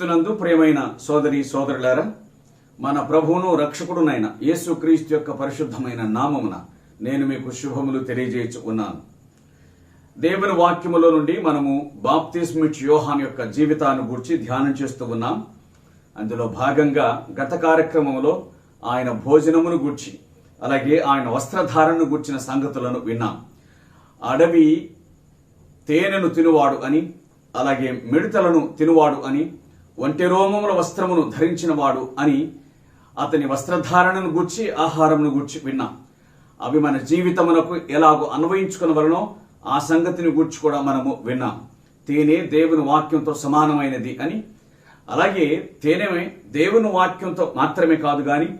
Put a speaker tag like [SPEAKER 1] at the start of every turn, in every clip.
[SPEAKER 1] క్రీస్తునందు ప్రియమైన సోదరి సోదరులారా, మన ప్రభువును రక్షకుడునైన యేసు క్రీస్తు యొక్క పరిశుద్ధమైన నామమున నేను మీకు శుభములు తెలియజేయచ్చు ఉన్నాను. దేవుని వాక్యములో నుండి మనము బాప్తిస్మిచ్ యోహాన్ యొక్క జీవితాన్ని గురించి ధ్యానం చేస్తూ ఉన్నాం. అందులో భాగంగా గత కార్యక్రమంలో ఆయన భోజనమును గూర్చి, అలాగే ఆయన వస్త్రధారణను గూర్చిన సంగతులను విన్నాం. అడవి తేనెను తినువాడు అని, అలాగే మిడతలను తినువాడు అని, ఒంటె రోమముల వస్త్రమును ధరించినవాడు అని అతని వస్త్రధారణను గూర్చి, ఆహారమును గూర్చి విన్నాం. అవి మన జీవితమునకు ఎలాగో అన్వయించుకునవలనో ఆ సంగతిని గూర్చి కూడా మనము విన్నాం. తేనె దేవుని వాక్యంతో సమానమైనది అని, అలాగే తేనె దేవుని వాక్యంతో మాత్రమే కాదు గాని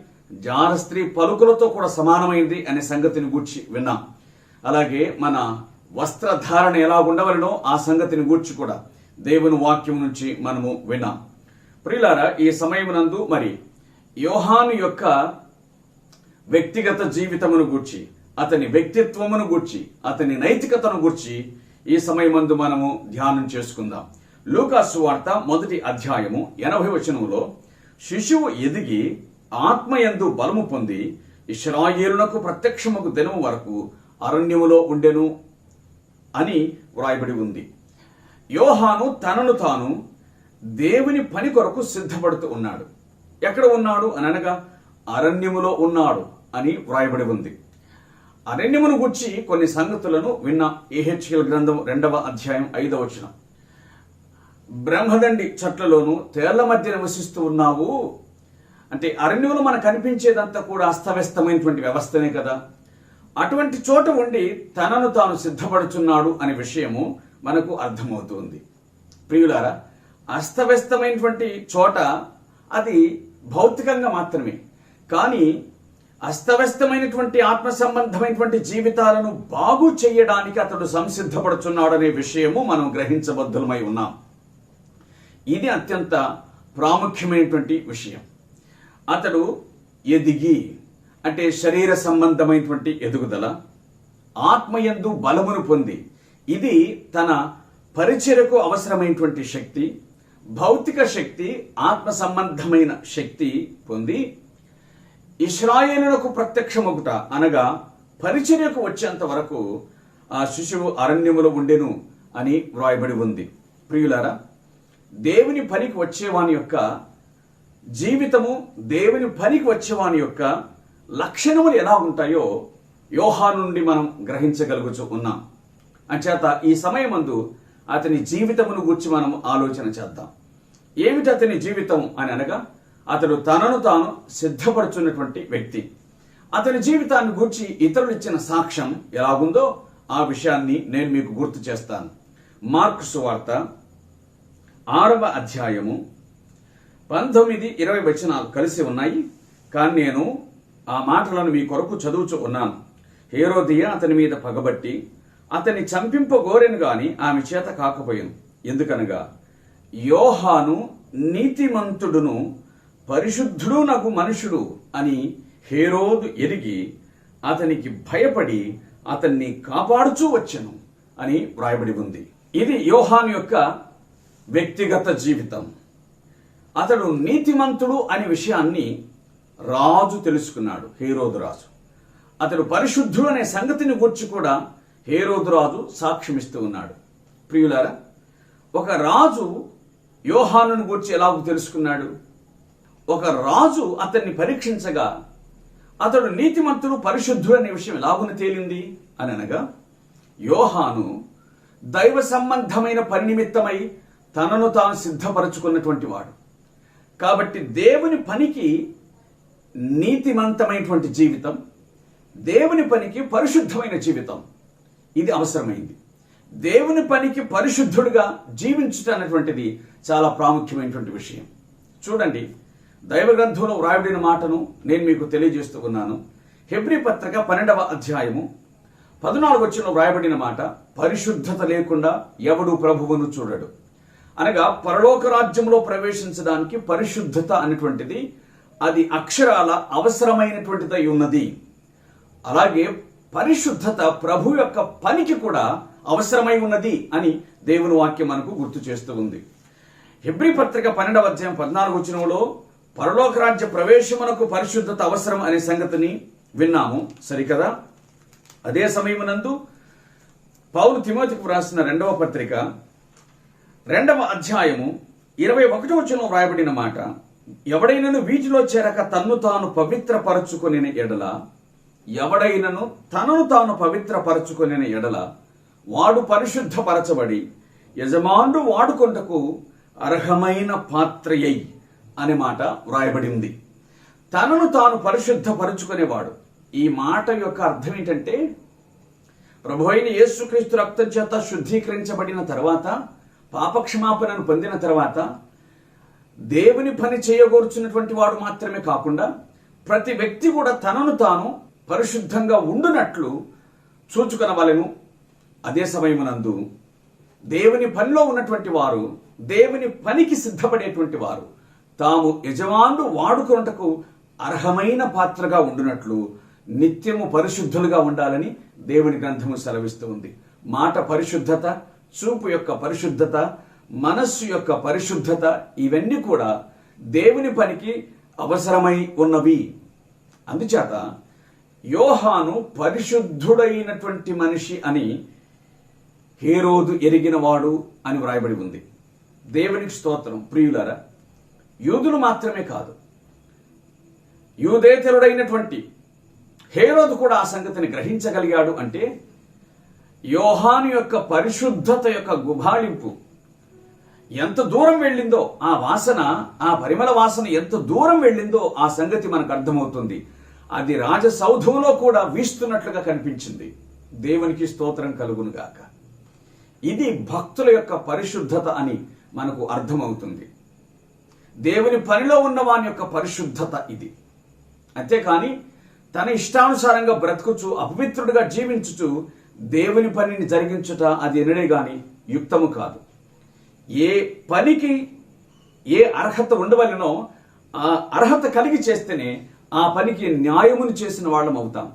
[SPEAKER 1] జార స్త్రీ పలుకులతో కూడా సమానమైనది అనే సంగతిని గూర్చి విన్నాం. అలాగే మన వస్త్రధారణ ఎలా ఉండవలనో ఆ సంగతిని గూర్చి కూడా దేవుని వాక్యం నుంచి మనము విన్నాం. ప్రియులారా, ఈ సమయమునందు మరి యోహాను యొక్క వ్యక్తిగత జీవితమును గూర్చి, అతని వ్యక్తిత్వమును గూర్చి, అతని నైతికతను గూర్చి ఈ సమయమందు మనము ధ్యానం చేసుకుందాం. లూకా సువార్త 1వ అధ్యాయము 80వ వచనములో, శిశువు ఎదిగి ఆత్మయందు బలము పొంది ఇశ్రాయేలునకు ప్రత్యక్షముకు దినము వరకు అరణ్యములో ఉండెను అని వ్రాయబడి ఉంది. యోహాను తనను తాను దేవుని పని కొరకు సిద్ధపడుతూ ఉన్నాడు. ఎక్కడ ఉన్నాడు అని అనగా అరణ్యములో ఉన్నాడు అని వ్రాయబడి ఉంది. అరణ్యమును గురించి కొన్ని సంగతులను విన్న యెహెజ్కేలు గ్రంథం 2వ అధ్యాయం 5వ వచనం, బ్రహ్మదండి చెట్లలోను తేళ్ల మధ్య నివసిస్తూ ఉన్నావు అంటే అరణ్యంలో మనకు కనిపించేదంతా కూడా అస్తవ్యస్తమైనటువంటి వ్యవస్థనే కదా. అటువంటి చోట ఉండి తనను తాను సిద్ధపడుచున్నాడు అనే విషయము మనకు అర్థమవుతుంది. ప్రియులారా, అస్తవ్యస్తమైనటువంటి చోట అది భౌతికంగా మాత్రమే, కానీ అస్తవ్యస్తమైనటువంటి ఆత్మ సంబంధమైనటువంటి జీవితాలను బాగు చేయడానికి అతడు సంసిద్ధపడుచున్నాడు అనే విషయము మనం గ్రహించబద్ధులమై ఉన్నాం. ఇది అత్యంత ప్రాముఖ్యమైనటువంటి విషయం. అతడు ఎదిగి అంటే శరీర సంబంధమైనటువంటి ఎదుగుదల, ఆత్మయందు బలమును పొంది, ఇది తన పరిచర్యకు అవసరమైనటువంటి శక్తి, భౌతిక శక్తి, ఆత్మ సంబంధమైన శక్తి పొంది ఇశ్రాయేలునకు ప్రత్యక్షమగుట అనగా పరిచర్యకు వచ్చేంత వరకు ఆ శిశువు అరణ్యములో ఉండెను అని వ్రాయబడి ఉంది. ప్రియులారా, దేవుని పనికి వచ్చేవాని యొక్క జీవితము, దేవుని పనికి వచ్చేవాని యొక్క లక్షణములు ఎలా ఉంటాయో యోహాను నుండి మనం గ్రహించగలుగుతూ ఉన్నాం. అంచేత ఈ సమయమందు అతని జీవితమును గురించి మనం ఆలోచన చేద్దాం. ఏమిటి అతని జీవితం అని అనగా, అతడు తనను తాను సిద్ధపడుచున్నటువంటి వ్యక్తి. అతని జీవితాన్ని గురించి ఇతరులు ఇచ్చిన సాక్ష్యం ఎలాగుందో ఆ విషయాన్ని నేను మీకు గుర్తు చేస్తాను. మార్కు సువార్త 6వ అధ్యాయము 19, 20 వచనాలు కలిసి ఉన్నాయి, కానీ నేను ఆ మాటలను మీ కొరకు చదువుచూ ఉన్నాను. హేరోదియ అతని మీద పగబట్టి అతన్ని చంపింపగోరెను గాని ఆమె చేత కాకపోయాను. ఎందుకనగా యోహాను నీతిమంతుడును పరిశుద్ధుడు నగు మనుషుడు అని హేరోదు ఎరిగి అతనికి భయపడి అతన్ని కాపాడుచూ వచ్చెను అని వ్రాయబడి ఉంది. ఇది యోహాను యొక్క వ్యక్తిగత జీవితం. అతడు నీతిమంతుడు అనే విషయాన్ని రాజు తెలుసుకున్నాడు, హేరోదు రాజు. అతడు పరిశుద్ధుడు అనే సంగతిని గురించి కూడా హేరోదు రాజు సాక్ష్యమిస్తూ ఉన్నాడు. ప్రియులారా, ఒక రాజు యోహానుని గురించి ఎలాగో తెలుసుకున్నాడు? ఒక రాజు అతన్ని పరీక్షించగా అతడు నీతిమంతుడు, పరిశుద్ధుడు అనే విషయం ఎలాగున తేలింది అని అనగా, యోహాను దైవ సంబంధమైన పని నిమిత్తమై తనను తాను సిద్ధపరచుకున్నటువంటి వాడు. కాబట్టి దేవుని పనికి నీతిమంతమైనటువంటి జీవితం, దేవుని పనికి పరిశుద్ధమైన జీవితం, ఇది అవసరమైంది. దేవుని పనికి పరిశుద్ధుడుగా జీవించుట అనేటువంటిది చాలా ప్రాముఖ్యమైనటువంటి విషయం. చూడండి, దైవ గ్రంథంలో వ్రాయబడిన మాటను నేను మీకు తెలియజేస్తూ ఉన్నాను. హెబ్రీ పత్రిక 12వ అధ్యాయము 14వ వచనంలో వ్రాయబడిన మాట, పరిశుద్ధత లేకుండా ఎవడు ప్రభువును చూడడు. అనగా పరలోక రాజ్యంలో ప్రవేశించడానికి పరిశుద్ధత అనేటువంటిది అది అక్షరాల అవసరమైనటువంటిదై ఉన్నది. అలాగే పరిశుద్ధత ప్రభు యొక్క పనికి కూడా అవసరమై ఉన్నది అని దేవుని వాక్యం మనకు గుర్తు చేస్తూ ఉంది. హెబ్రీ పత్రిక 12వ అధ్యాయం 14వ వచనంలో పరలోక రాజ్య ప్రవేశమునకు పరిశుద్ధత అవసరం అనే సంగతిని విన్నాము, సరికదా? అదే సమయమునందు పౌలు తిమోతికి వ్రాసిన 2వ పత్రిక 2వ అధ్యాయము 21వ వచనంలో వ్రాయబడిన మాట, ఎవడైనను వీటిలో చేరక తన్ను తాను పవిత్రపరచుకొనిన ఎడల, ఎవడైనను తనను తాను పవిత్రపరచుకొనిన ఎడల వాడు పరిశుద్ధపరచబడి యజమానుడు వాడుకొంటకు అర్హమైన పాత్రయై అనే మాట వ్రాయబడి ఉంది. తనను తాను పరిశుద్ధపరచుకునేవాడు. ఈ మాట యొక్క అర్థం ఏంటంటే, ప్రభు అయిన యేసుక్రీస్తు రక్తం చేత శుద్ధీకరించబడిన తర్వాత, పాపక్షమాపణను పొందిన తర్వాత దేవుని పని చేయగోర్చున్నటువంటి వాడు మాత్రమే కాకుండా ప్రతి వ్యక్తి కూడా తనను తాను పరిశుద్ధంగా ఉండునట్లు చూచుకొనవలెను. అదే సమయమునందు దేవుని పనిలో ఉన్నటువంటి వారు, దేవుని పనికి సిద్ధపడేటువంటి వారు తాము యజమానుడు వాడుకొనుటకు అర్హమైన పాత్రగా ఉండునట్లు నిత్యము పరిశుద్ధులుగా ఉండాలని దేవుని గ్రంథము సెలవిస్తూ ఉంది. మాట పరిశుద్ధత, చూపు యొక్క పరిశుద్ధత, మనస్సు యొక్క పరిశుద్ధత, ఇవన్నీ కూడా దేవుని పనికి అవసరమై ఉన్నవి. అందుచేత యోహాను పరిశుద్ధుడైనటువంటి మనిషి అని హేరోదు ఎరిగినవాడు అని వ్రాయబడి ఉంది. దేవునికి స్తోత్రం. ప్రియులారా, యూదులు మాత్రమే కాదు, యూదేతరుడైనటువంటి హేరోదు కూడా ఆ సంగతిని గ్రహించగలిగాడు. అంటే యోహాను యొక్క పరిశుద్ధత యొక్క గుబాళింపు ఎంత దూరం వెళ్ళిందో, ఆ వాసన, ఆ పరిమళ వాసన ఎంత దూరం వెళ్ళిందో ఆ సంగతి మనకు అర్థమవుతుంది. అది రాజసౌధంలో కూడా వీస్తున్నట్లుగా కనిపించింది. దేవునికి స్తోత్రం కలుగును గాక. ఇది భక్తుల యొక్క పరిశుద్ధత అని మనకు అర్థమవుతుంది. దేవుని పనిలో ఉన్న వాని యొక్క పరిశుద్ధత ఇది. అంతేకాని తన ఇష్టానుసారంగా బ్రతుకుచు, అపవిత్రుడిగా జీవించుచు దేవుని పనిని జరిగించుట అది ఎన్నడే గాని యుక్తము కాదు. ఏ పనికి ఏ అర్హత ఉండవలెనో ఆ అర్హత కలిగి చేస్తేనే ఆ పనికి న్యాయమును చేసిన వాళ్ళం అవుతాం.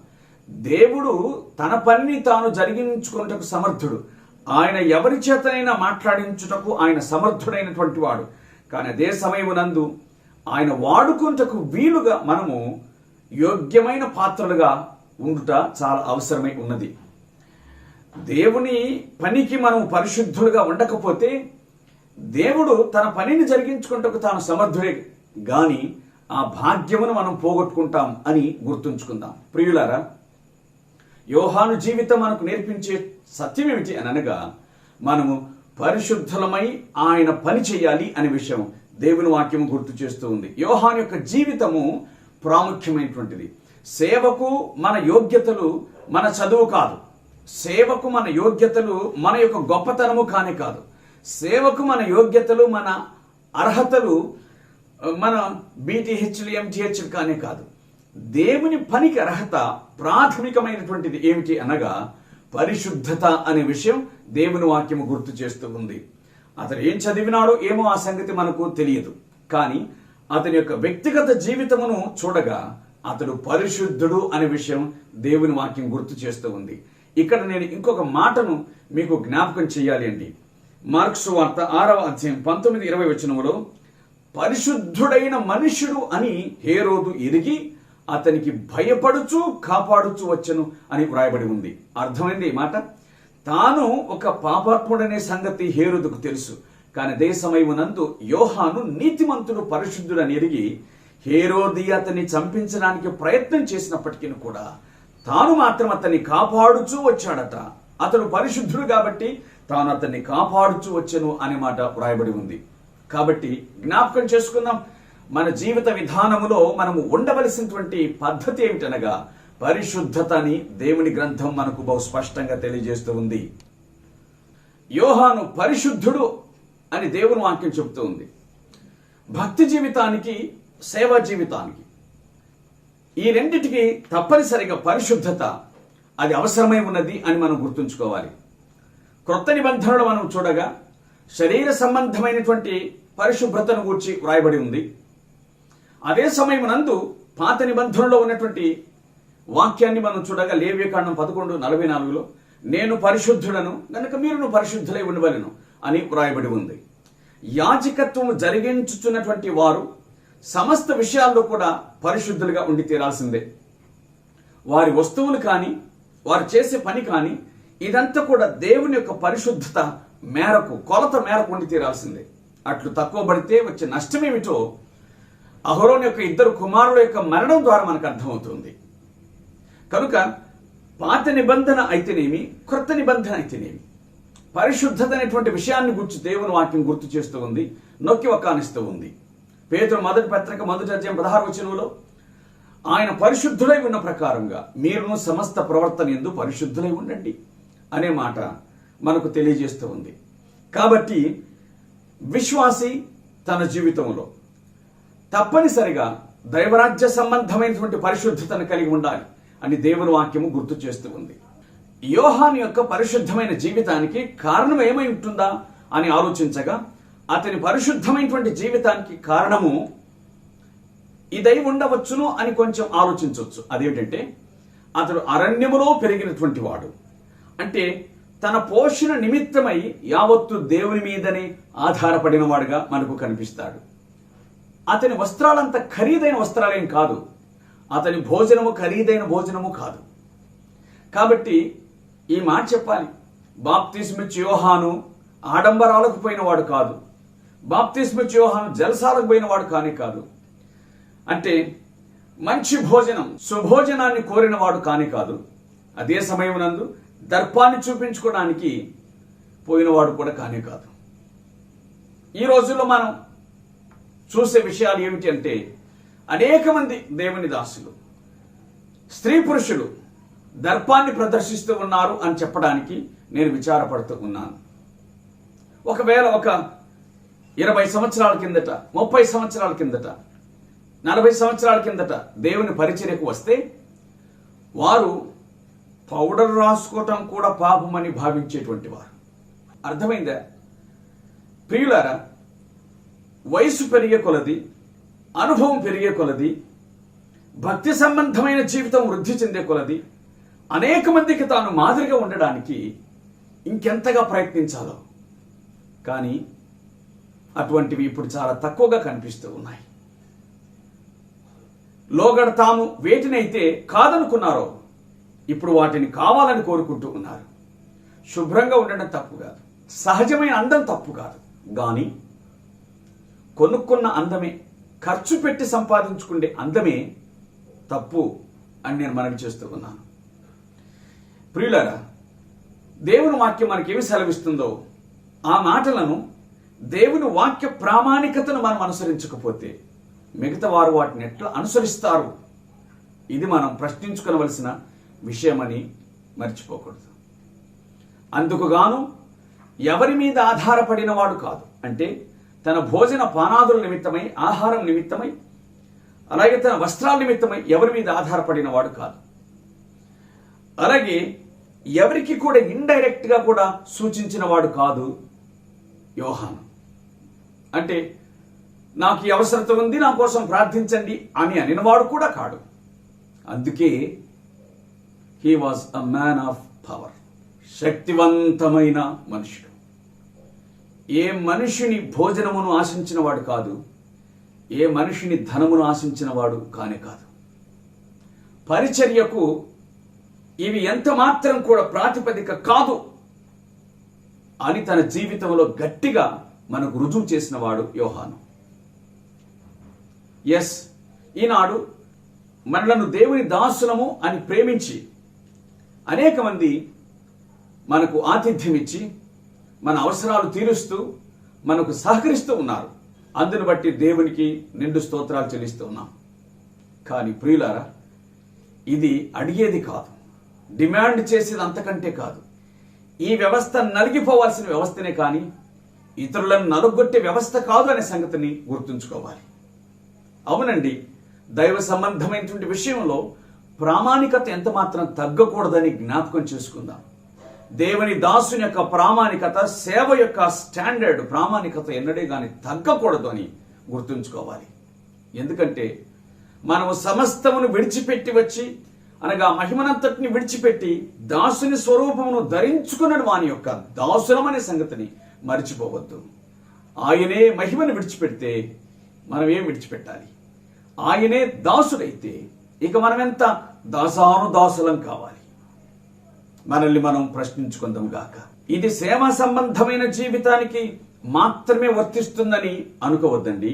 [SPEAKER 1] దేవుడు తన పనిని తాను జరిగించుకున్నటకు సమర్థుడు. ఆయన ఎవరి చేతనైనా మాట్లాడించుటకు ఆయన సమర్థుడైనటువంటి వాడు. కానీ అదే సమయమునందు ఆయన వాడుకుంటకు వీలుగా మనము యోగ్యమైన పాత్రలుగా ఉండుట చాలా అవసరమై ఉన్నది. దేవుని పనికి మనం పరిశుద్ధులుగా ఉండకపోతే దేవుడు తన పనిని జరిగించుకుంటకు తాను సమర్థుడే గాని ఆ భాగ్యమును మనం పోగొట్టుకుంటాం అని గుర్తుంచుకుందాం. ప్రియులారా, యోహాను జీవితం మనకు నేర్పించే సత్యం ఏమిటి అని అనగా, మనము పరిశుద్ధులమై ఆయన పని చేయాలి అనే విషయం దేవుని వాక్యము గుర్తు చేస్తూ ఉంది. యోహాను యొక్క జీవితము ప్రాముఖ్యమైనటువంటిది. సేవకు మన యోగ్యతలు మన చదువు కాదు. సేవకు మన యోగ్యతలు మన యొక్క గొప్పతనము కానే కాదు. సేవకు మన యోగ్యతలు, మన అర్హతలు మన బీటీహెచ్లు, ఎంటీహెచ్లు కానే కాదు. దేవుని పనికి అర్హత ప్రాథమికమైనటువంటిది ఏమిటి అనగా పరిశుద్ధత అనే విషయం దేవుని వాక్యము గుర్తు చేస్తూ ఉంది. అతను ఏం చదివినాడో ఏమో ఆ సంగతి మనకు తెలియదు. కానీ అతని యొక్క వ్యక్తిగత జీవితమును చూడగా అతడు పరిశుద్ధుడు అనే విషయం దేవుని వాక్యం గుర్తు చేస్తూ ఉంది. ఇక్కడ నేను ఇంకొక మాటను మీకు జ్ఞాపకం చేయాలి అండి. మార్క్సు వార్త 6వ అధ్యాయం 19-20 వచనములో పరిశుద్ధుడైన మనుష్యుడు అని హేరోదు ఎరిగి అతనికి భయపడుచు కాపాడుచు వచ్చెను అని వ్రాయబడి ఉంది. అర్థమైంది ఈ మాట? తాను ఒక పాపాత్ముడనే సంగతి హేరోదుకు తెలుసు. కానీ అదే సమయమునందు యోహాను నీతిమంతుడు, పరిశుద్ధుడని ఎరిగి హేరోది అతన్ని చంపించడానికి ప్రయత్నం చేసినప్పటికీ కూడా తాను మాత్రం అతన్ని కాపాడుచూ వచ్చాడట. అతడు పరిశుద్ధుడు కాబట్టి తాను అతన్ని కాపాడుచూ వచ్చెను అనే మాట వ్రాయబడి ఉంది. కాబట్టి జ్ఞాపకం చేసుకుందాం, మన జీవిత విధానములో మనము ఉండవలసినటువంటి పద్ధతి ఏమిటనగా పరిశుద్ధత అని దేవుని గ్రంథం మనకు బహు స్పష్టంగా తెలియజేస్తూ ఉంది. యోహాను పరిశుద్ధుడు అని దేవుని వాక్యం చెబుతూ ఉంది. భక్తి జీవితానికి, సేవా జీవితానికి, ఈ రెండిటికి తప్పనిసరిగా పరిశుద్ధత అది అవసరమై ఉన్నది అని మనం గుర్తుంచుకోవాలి. క్రొత్త నిబంధనలు మనం చూడగా శరీర సంబంధమైనటువంటి పరిశుభ్రతను గూర్చి వ్రాయబడి ఉంది. అదే సమయమునందు పాత నిబంధనలో ఉన్నటువంటి వాక్యాన్ని మనం చూడగా లేవ్యకాండం 11:44లో నేను పరిశుద్ధుడను గనుక మీరును పరిశుద్ధులై ఉండవలెను అని వ్రాయబడి ఉంది. యాజకత్వం జరిగించుచున్నటువంటి వారు సమస్త విషయాల్లో కూడా పరిశుద్ధులుగా ఉండి తీరాల్సిందే. వారి వస్తువులు కానీ వారు చేసే పని కానీ ఇదంతా కూడా దేవుని యొక్క పరిశుద్ధత మేరకు, కొలత మేరకు ఉండి తీరాల్సిందే. అట్లు తక్కువ పడితే వచ్చే నష్టమేమిటో అహరోను యొక్క 2 కుమారుల యొక్క మరణం ద్వారా మనకు అర్థమవుతుంది. కనుక పాత నిబంధన అయితేనేమి, క్రొత్త నిబంధన అయితేనేమి, పరిశుద్ధత అనేటువంటి విషయాన్ని గురించి దేవుని వాక్యం గుర్తు చేస్తూ ఉంది, నొక్కి వక్కానిస్తూ ఉంది. పేతురు 1 పత్రిక 1 అధ్యాయం 16 వచనంలో ఆయన పరిశుద్ధులై ఉన్న ప్రకారంగా మీరును సమస్త ప్రవర్తన యందు పరిశుద్ధులై ఉండండి అనే మాట మనకు తెలియజేస్తూ ఉంది. కాబట్టి విశ్వాసి తన జీవితంలో తప్పనిసరిగా దైవరాజ్య సంబంధమైనటువంటి పరిశుద్ధతను కలిగి ఉండాలి అని దేవుని వాక్యము గుర్తు చేస్తూ ఉంది. యోహాను యొక్క పరిశుద్ధమైన జీవితానికి కారణం ఏమై ఉంటుందా అని ఆలోచించగా అతని పరిశుద్ధమైనటువంటి జీవితానికి కారణము ఇదై ఉండవచ్చును అని కొంచెం ఆలోచించవచ్చు. అదేంటంటే అతడు అరణ్యములో పెరిగినటువంటి వాడు. అంటే తన పోషణ నిమిత్తమై యావత్తు దేవుని మీదనే ఆధారపడిన వాడుగా మనకు కనిపిస్తాడు. అతని వస్త్రాలంత ఖరీదైన వస్త్రాలేం కాదు, అతని భోజనము ఖరీదైన భోజనము కాదు. కాబట్టి ఈ మాట చెప్పాలి, బాప్తిస్మిచ్చు యోహాను ఆడంబరాలకు పోయినవాడు కాదు, బాప్తిస్మిచ్చు యోహాను జలసాలకు పోయినవాడు కానే కాదు. అంటే మంచి భోజనం, సుభోజనాన్ని కోరినవాడు కానే కాదు. అదే సమయమునందు దర్పాన్ని చూపించుకోవడానికి పోయినవాడు కూడా కానే కాదు. ఈ రోజుల్లో మనం చూసే విషయాలు ఏమిటి అంటే అనేక మంది దేవుని దాసులు, స్త్రీ పురుషులు దర్పాన్ని ప్రదర్శిస్తూ ఉన్నారు అని చెప్పడానికి నేను విచారపడుతూ ఉన్నాను. ఒకవేళ ఒక 20 సంవత్సరాల కిందట, 30 సంవత్సరాల కిందట, 40 సంవత్సరాల కిందట దేవుని పరిచర్యకు వస్తే వారు పౌడర్ రాసుకోవటం కూడా పాపమని భావించేటువంటి వారు. అర్థమైందా ప్రియులారా? వయసు పెరిగే కొలది, అనుభవం పెరిగే కొలది, భక్తి సంబంధమైన జీవితం వృద్ధి చెందే కొలది అనేక మందికి తాను మాదిరిగా ఉండడానికి ఇంకెంతగా ప్రయత్నించాలో. కానీ అటువంటివి ఇప్పుడు చాలా తక్కువగా కనిపిస్తూ ఉన్నాయి. లోగడ తాము వేటినైతే కాదనుకున్నారో ఇప్పుడు వాటిని కావాలని కోరుకుంటూ ఉన్నారు. శుభ్రంగా ఉండడం తప్పు కాదు, సహజమైన అందం తప్పు కాదు, కానీ కొనుక్కున్న అందమే, ఖర్చు పెట్టి సంపాదించుకునే అందమే తప్పు అని నేను మనవి చేస్తూ ఉన్నాను. ప్రియులారా, దేవుని వాక్యం మనకేమి సెలవిస్తుందో ఆ మాటలను, దేవుని వాక్య ప్రామాణికతను మనం అనుసరించకపోతే మిగతా వారు వాటిని ఎట్లా అనుసరిస్తారు? ఇది మనం ప్రశ్నించుకోవలసిన విషయమని మర్చిపోకూడదు. అందుకుగాను ఎవరి మీద ఆధారపడిన వాడు కాదు, అంటే తన భోజన పానాదుల నిమిత్తమై, ఆహారం నిమిత్తమై, అలాగే తన వస్త్రాల నిమిత్తమై ఎవరి మీద ఆధారపడిన వాడు కాదు. అలాగే ఎవరికి కూడా ఇండైరెక్ట్ గా కూడా సూచించిన వాడు కాదు యోహాను. అంటే నాకు ఈ అవసరత ఉంది, నా కోసం ప్రార్థించండి అని అనినవాడు కూడా కాడు. అందుకే he was a man of power, శక్తివంతమైన మనుషుడు. ఏ మనిషిని భోజనమును ఆశించిన వాడు కాదు, ఏ మనిషిని ధనమును ఆశించిన వాడు కానే కాదు. పరిచర్యకు ఇవి ఎంత మాత్రం కూడా ప్రాతిపదిక కాదు అని తన జీవితంలో గట్టిగా మనకు రుజువు చేసిన వాడు యోహాను. ఎస్, ఈనాడు మనలను దేవుని దాసులము అని ప్రేమించి అనేక మంది మనకు ఆతిథ్యం ఇచ్చి మన అవసరాలు తీరుస్తూ మనకు సహకరిస్తూ ఉన్నారు. అందును బట్టి దేవునికి నిండు స్తోత్రాలు చెల్లిస్తూ ఉన్నాం. కానీ ప్రియులారా, ఇది అడిగేది కాదు, డిమాండ్ చేసేది అంతకంటే కాదు. ఈ వ్యవస్థ నలిగిపోవాల్సిన వ్యవస్థనే కానీ ఇతరులను నలుగొట్టే వ్యవస్థ కాదు అనే సంగతిని గుర్తుంచుకోవాలి. అవునండి, దైవ సంబంధమైనటువంటి విషయంలో ప్రామాణికత ఎంత మాత్రం తగ్గకూడదని జ్ఞాపకం చేసుకుందాం. దేవుని దాసుని యొక్క ప్రామాణికత, సేవ యొక్క స్టాండర్డ్ ప్రామాణికత ఎన్నడే కానీ తగ్గకూడదు అని గుర్తుంచుకోవాలి. ఎందుకంటే మనము సమస్తమును విడిచిపెట్టి వచ్చి, అనగా మహిమనంతటిని విడిచిపెట్టి దాసుని స్వరూపమును ధరించుకున్న వాని యొక్క దాసులమనే సంగతిని మరిచిపోవద్దు. ఆయనే మహిమను విడిచిపెడితే మనం ఏం విడిచిపెట్టాలి? ఆయనే దాసుడైతే ఇక మనం ఎంత దాసానుదాసులం కావాలి? మనల్ని మనం ప్రశ్నించుకుందాం గాక. ఇది సేవా సంబంధమైన జీవితానికి మాత్రమే వర్తిస్తుందని అనుకోవద్దండి.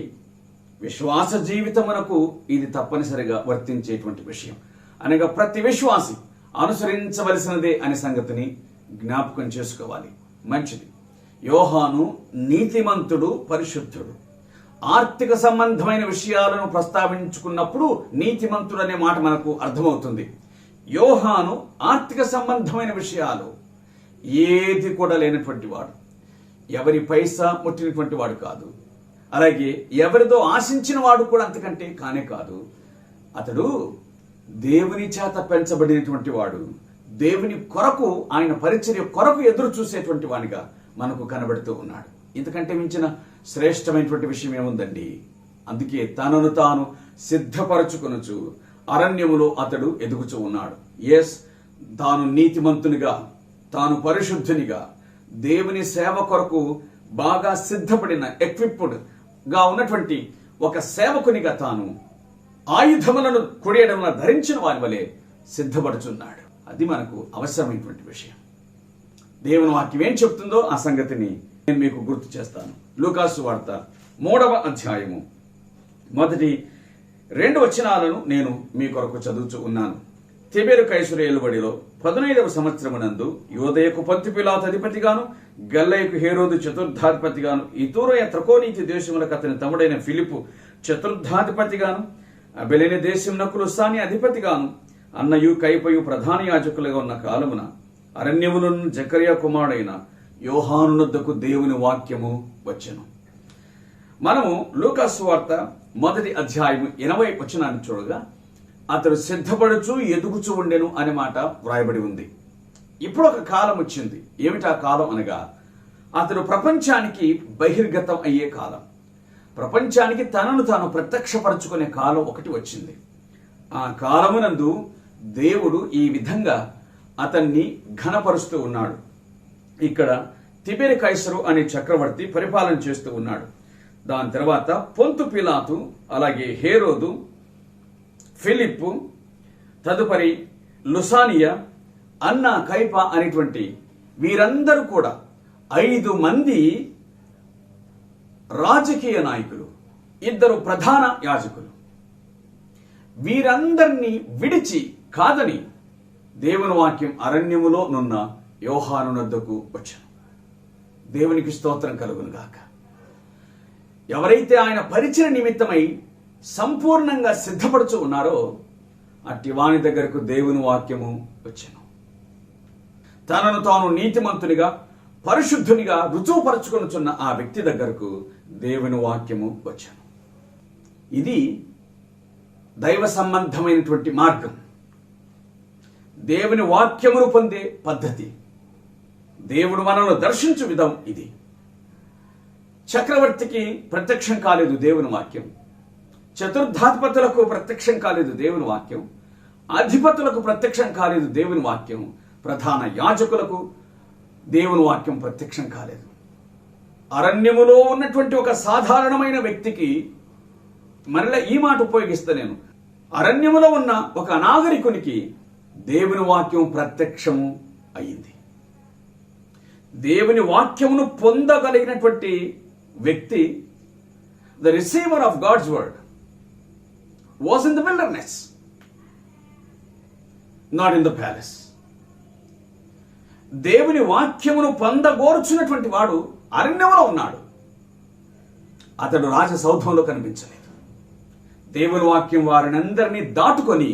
[SPEAKER 1] విశ్వాస జీవితమునకు ఇది తప్పనిసరిగా వర్తించేటువంటి విషయం. అనగా ప్రతి విశ్వాసి అనుసరించవలసినదే అనే సంగతిని జ్ఞాపకం చేసుకోవాలి. మంచిది. యోహాను నీతిమంతుడు, పరిశుద్ధుడు. ఆర్థిక సంబంధమైన విషయాలను ప్రస్తావించుకున్నప్పుడు నీతిమంతుడు అనే మాట మనకు అర్థమవుతుంది. యోహాను ఆర్థిక సంబంధమైన విషయాలు ఏది కూడా లేనటువంటి వాడు, ఎవరి పైసా ముట్టినటువంటి వాడు కాదు. అలాగే ఎవరిదో ఆశించిన వాడు కూడా అంతకంటే కానే కాదు. అతడు దేవుని చేత పెంచబడినటువంటి వాడు, దేవుని కొరకు, ఆయన పరిచర్య కొరకు ఎదురు చూసేటువంటి వాడిగా మనకు కనబడుతూ ఉన్నాడు. ఇంతకంటే మించిన శ్రేష్టమైనటువంటి విషయం ఏముందండి? అందుకే తనను తాను సిద్ధపరచుకొనుచు అరణ్యములో అతడు ఎదుగుచూ ఉన్నాడు. ఎస్, తాను నీతిమంతునిగా, తాను పరిశుద్ధునిగా, దేవుని సేవ కొరకు బాగా సిద్ధపడిన ఎక్విప్డ్ గా ఉన్నటువంటి ఒక సేవకునిగా తాను ఆయుధములను కొడియడంలో ధరించిన వారి వలె సిద్ధపడుచున్నాడు. అది మనకు అవసరమైనటువంటి విషయం. దేవుని వాక్యం ఏం చెప్తుందో ఆ సంగతిని నేను మీకు గుర్తు చేస్తాను. లూకాసు వార్త 3వ అధ్యాయము మొదటి 2 వచనాలను నేను మీ కొరకు చదువుచూ ఉన్నాను. తిబెరు కైసరు ఏలుబడిలో 15వ సంవత్సరమునందు యోదయకు పొంతి పిలాతు అధిపతిగాను, గల్లయ్యకు హేరోదు చతుర్థాధిపతిగాను, ఇతూరయ త్రకోనీతి దేశములకు అతని తమ్ముడైన ఫిలిప్పు చతుర్థాధిపతిగాను, బెలిని దేశమునకు లుసాని అధిపతిగాను, అన్నయు కైపయు ప్రధాన యాజకులుగా ఉన్న కాలమున అరణ్యములను జకర్యా కుమారుడైన యోహాను నొద్దకు దేవుని వాక్యము వచ్చెను. మనము లూకాసు వార్త 1వ అధ్యాయం 80వ వచనాన్ని చూడగా అతడు సిద్ధపడుచు ఎదుగుచూ ఉండెను అనే మాట వ్రాయబడి ఉంది. ఇప్పుడు ఒక కాలం వచ్చింది. ఏమిటా కాలం అనగా అతడు ప్రపంచానికి బహిర్గతం అయ్యే కాలం, ప్రపంచానికి తనను తాను ప్రత్యక్షపరచుకునే కాలం ఒకటి వచ్చింది. ఆ కాలమునందు దేవుడు ఈ విధంగా అతన్ని ఘనపరుస్తూ ఉన్నాడు. ఇక్కడ తిబెరు కైసరు అనే చక్రవర్తి పరిపాలన చేస్తూ ఉన్నాడు. దాని తర్వాత పొంతు పిలాతు, అలాగే హేరోదు, ఫిలిప్పు, తదుపరి లుసానియా, అన్న, కైప అనేటువంటి వీరందరూ కూడా 5 మంది రాజకీయ నాయకులు, 2 ప్రధాన యాజకులు. వీరందరినీ విడిచి కాదని దేవుని వాక్యం అరణ్యములో నున్న యోహాను నొద్దకు వచ్చాను. దేవునికి స్తోత్రం కలుగును గాక. ఎవరైతే ఆయన పరిచయ నిమిత్తమై సంపూర్ణంగా సిద్ధపడుచు ఉన్నారో అట్టి వాని దగ్గరకు దేవుని వాక్యము వచ్చెను. తనను తాను నీతిమంతునిగా, పరిశుద్ధునిగా రుజువుపరచుకొనుచున్న ఆ వ్యక్తి దగ్గరకు దేవుని వాక్యము వచ్చెను. ఇది దైవ సంబంధమైనటువంటి మార్గం, దేవుని వాక్యమును పొందే పద్ధతి, దేవుడు మనల్ని దర్శించు విధం ఇది. చక్రవర్తికి ప్రత్యక్షం కాలేదు దేవుని వాక్యం, చతుర్థాధిపతులకు ప్రత్యక్షం కాలేదు దేవుని వాక్యం, అధిపతులకు ప్రత్యక్షం కాలేదు దేవుని వాక్యం, ప్రధాన యాజకులకు దేవుని వాక్యం ప్రత్యక్షం కాలేదు. అరణ్యములో ఉన్నటువంటి ఒక సాధారణమైన వ్యక్తికి, మరలా ఈ మాట ఉపయోగిస్తా నేను, అరణ్యములో ఉన్న ఒక నాగరికునికి దేవుని వాక్యం ప్రత్యక్షము అయింది. దేవుని వాక్యమును పొందగలిగినటువంటి వ్యక్తి, the receiver of god's word, was in the wilderness, not in the palace. దేవుని వాక్యమును పొందగోర్చున్నటువంటి వాడు అరణ్యములో ఉన్నాడు. అతడు రాజసౌధంలో కనిపించలేదు. దేవుని వాక్యం వారినందరినీ దాటుకొని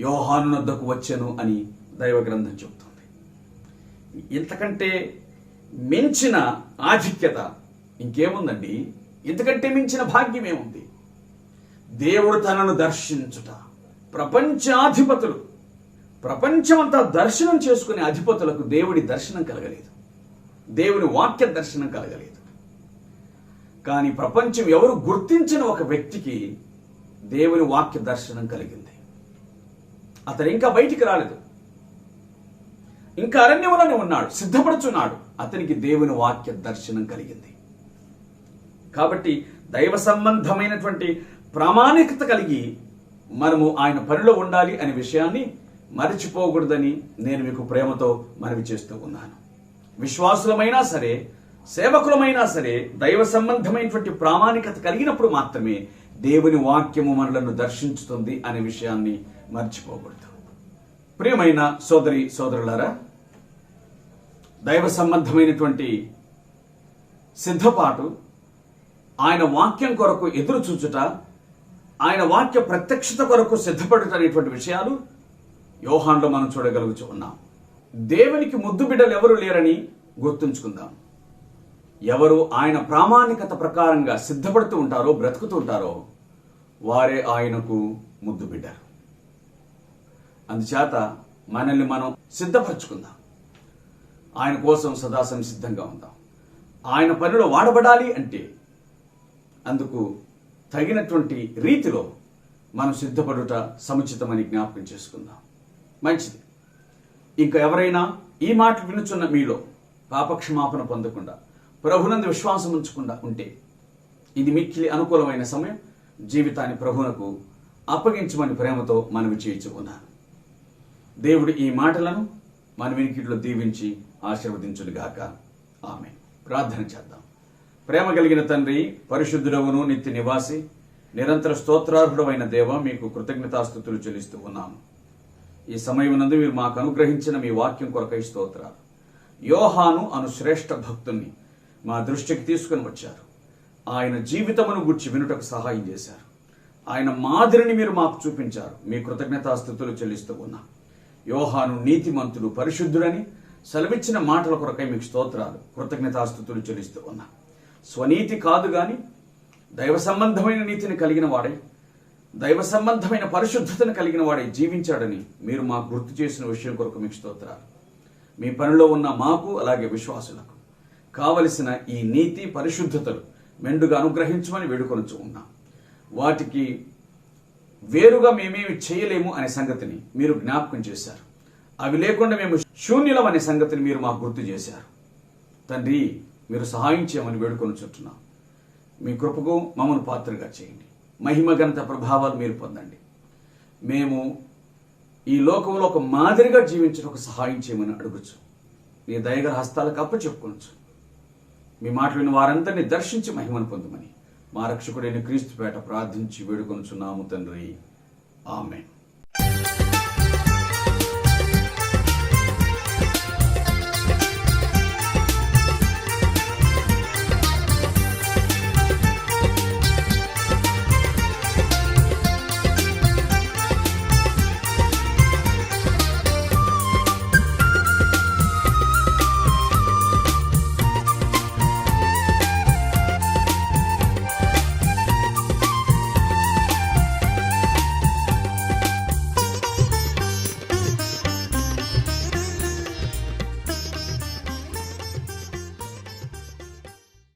[SPEAKER 1] యోహాను నొద్దకు వచ్చెను అని దైవ గ్రంథం చెబుతుంది. ఇంతకంటే మించిన ఆధిక్యత ఇంకేముందండి? ఇంతకంటే మించిన భాగ్యం ఏముంది? దేవుడు తనను దర్శించుట. ప్రపంచాధిపతులు, ప్రపంచమంతా దర్శనం చేసుకునే అధిపతులకు దేవుడి దర్శనం కలగలేదు, దేవుని వాక్య దర్శనం కలగలేదు. కానీ ప్రపంచం ఎవరు గుర్తించిన ఒక వ్యక్తికి దేవుని వాక్య దర్శనం కలిగింది. అతను ఇంకా బయటికి రాలేదు, ఇంకా అరణ్యంలోనే ఉన్నాడు, సిద్ధపడుచున్నాడు. అతనికి దేవుని వాక్య దర్శనం కలిగింది. కాబట్టి దైవ సంబంధమైనటువంటి ప్రామాణికత కలిగి మనము ఆయన పనిలో ఉండాలి అనే విషయాన్ని మరిచిపోకూడదని నేను మీకు ప్రేమతో మనవి చేస్తూ ఉన్నాను. విశ్వాసులమైనా సరే, సేవకులమైనా సరే, దైవ సంబంధమైనటువంటి ప్రామాణికత కలిగినప్పుడు మాత్రమే దేవుని వాక్యము మనలను దర్శించుతుంది అనే విషయాన్ని మర్చిపోకూడదు. ప్రియమైన సోదరి సోదరులారా, దైవ సంబంధమైనటువంటి సిద్ధపాటు, ఆయన వాక్యం కొరకు ఎదురు చూచుట, ఆయన వాక్య ప్రత్యక్షత కొరకు సిద్ధపడుట అనేటువంటి విషయాలు యోహానులో మనం చూడగలుగుతూ ఉన్నాం. దేవునికి ముద్దు బిడ్డలు ఎవరు లేరని గుర్తుంచుకుందాం. ఎవరు ఆయన ప్రామాణికత ప్రకారంగా సిద్ధపడుతూ ఉంటారో, బ్రతుకుతూ ఉంటారో, వారే ఆయనకు ముద్దు బిడ్డరు. అందుచేత మనల్ని మనం సిద్ధపరచుకుందాం. ఆయన కోసం సదా సంసిద్ధంగా ఉందాం. ఆయన పనిలో వాడబడాలి అంటే అందుకు తగినటువంటి రీతిలో మనం సిద్ధపడుట సముచితమని జ్ఞాపకం చేసుకుందాం. మంచిది. ఇంకా ఎవరైనా ఈ మాటలు వినుచున్న మీలో పాపక్షమాపణ పొందకుండా, ప్రభునందు విశ్వాసం ఉంచకుండా ఉంటే ఇది మిక్కిలి అనుకూలమైన సమయం. జీవితాన్ని ప్రభువునకు అప్పగించమని ప్రేమతో మనవి చేయించుకున్నాను. దేవుడు ఈ మాటలను మన వినికిడిలో దీవించి ఆశీర్వదించునుగాక. ఆమేన్. ప్రార్థన చేద్దాం. ప్రేమ కలిగిన తండ్రి, పరిశుద్ధుడవును, నిత్య నివాసి, నిరంతర స్తోత్రార్హుడమైన దేవ, మీకు కృతజ్ఞతాస్తుతులు చెల్లిస్తూ ఉన్నాము. ఈ సమయమునందు మీరు మాకు అనుగ్రహించిన మీ వాక్యం కొరకై స్తోత్రాలు. యోహాను అను శ్రేష్ఠ భక్తుణ్ణి మా దృష్టికి తీసుకుని వచ్చారు. ఆయన జీవితమును గుర్చి వినుటకు సహాయం చేశారు. ఆయన మాదిరిని మీరు మాకు చూపించారు. మీ కృతజ్ఞతాస్తుతులు చెల్లిస్తూ ఉన్నాం. యోహాను నీతిమంతుడు, పరిశుద్ధుడని సెలవిచ్చిన మాటల కొరకై మీకు స్తోత్రాలు, కృతజ్ఞతాస్తుతులు చెల్లిస్తూ ఉన్నాం. స్వనీతి కాదు గాని దైవ సంబంధమైన నీతిని కలిగిన వాడై, దైవ సంబంధమైన పరిశుద్ధతను కలిగిన వాడై జీవించాడని మీరు మాకు గుర్తు చేసిన విషయం కొరకు మీకు స్తోత్రాలు. మీ పనిలో ఉన్న మాకు, అలాగే విశ్వాసులకు కావలసిన ఈ నీతి పరిశుద్ధతలు మెండుగా అనుగ్రహించమని వేడుకొనుచు ఉన్నాం. వాటికి వేరుగా మేమేమి చేయలేము అనే సంగతిని మీరు జ్ఞాపకం చేశారు. అవి లేకుండా మేము శూన్యులం అనే సంగతిని మీరు మాకు గుర్తు చేశారు. తండ్రి, మీరు సహాయం చేయమని వేడుకొనుచుంటున్నాం. మీ కృపకు మమ్మల్ని పాత్రగా చేయండి. మహిమ ఘనత ప్రభావాలు మీరు పొందండి. మేము ఈ లోకంలో ఒక మాదిరిగా జీవించడం ఒక సహాయం చేయమని అడుగుచు నీ దయగల హస్తాలకు అప్పచెప్పుకొనొచ్చు. మీ మాటలు విని వారందరినీ దర్శించి మహిమను పొందమని మా రక్షకుడైన క్రీస్తు పేట ప్రార్థించి వేడుకొనుచున్నాము తండ్రి. ఆమేన్.